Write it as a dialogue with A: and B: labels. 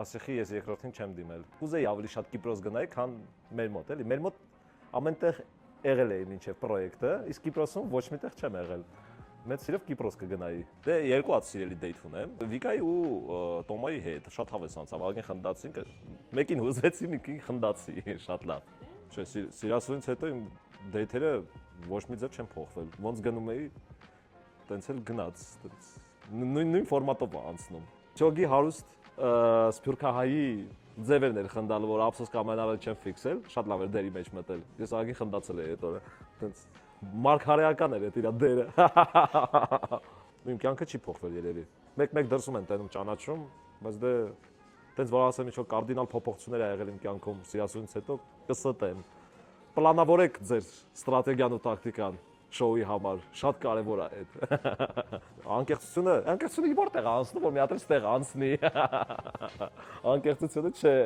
A: ասեցի ես երկրորդին չեմ դիմել։ Կուզեի ավելի շատ Կիպրոս գնայի, քան մեր մոտ, էլի։ Մեր մոտ ամենտեղ եղել էի մինչև պրոյեկտը, իսկ Կիպրոսում ոչ միտեղ չեմ եղել։ Մեծ սիրով Կիպրոս կգնայի։ Դե երկու հատ սիրելի դեյթ ունեմ։ Վիկայի ու Տոմայի հետ շատ հավես անցավ, ագին խնդացինք։ Մեկին հուզեցի, մեկին խնդացի, շատ լավ։ Չէ, սիրասունից հետո իմ դեյթերը ոչ մի ձև չեն փոխվել։ Ոնց գնում էի, տենց էլ գնաց, նույն ֆորմատով անցնում։ Ճոգի հարուստ սփյուռքահայի ձևերն էր խնդալու, որ ափսոս կամենալ չեմ ֆիքսել, շատ լավ էր դերի մեջ մտել։ Ես ագին խնդացել էի այդ օրը։ Տենց մարգարեական էր այդ իր դերը։ Իմ կյանքը չի փոխվել երևի։ Մեկ-մեկ դրսում են տենում ճանաչում, բայց դե տենց որ ասեմ ինչ-որ կարդինալ փոփոխություններ ա եղել իմ կյանքում սիրասունից հետո կստեմ։ Պլանավորեք ձեր ստրատեգիան ու տակտիկան շոուի համար, շատ կարևոր է այդ։ Անկեղծությունը որտեղ է անցնում, որ մի հատ էլ ստեղ անցնի։ Անկեղծությունը չէ։